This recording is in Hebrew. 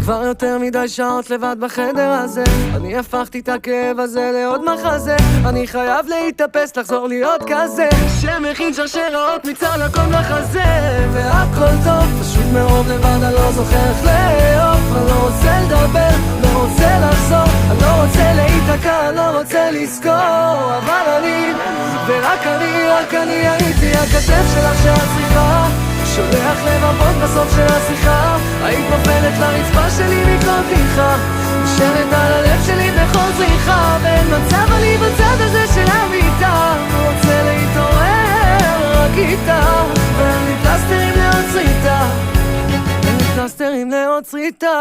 כבר יותר מדי שעות לבד בחדר הזה, אני הפכתי את הכאב הזה לעוד מחזה. אני חייב להתאפס, לחזור להיות כזה שמכין שרשראות מצד הכל לחזה. והכל טוב, פשוט מרוב לבד אני לא זוכר איך לאהוב. אני לא רוצה לדבר, לא רוצה לחזור, אני לא רוצה להיתקע, לא רוצה לזכור. אבל אני, ורק אני הייתי הכתף שלך שאת צריכה, שולח לבבות בסוף של השיחה. היית נופלת לרצפה שלי מכל תמיכה, נשארת על הלב שלי בכל צריכה. ואין מצב אני בצד הזה של המיטה, רוצה להתעורר רק איתה. ואין לי פלסטרים לעוד שריטה, אין לי פלסטרים לעוד שריטה.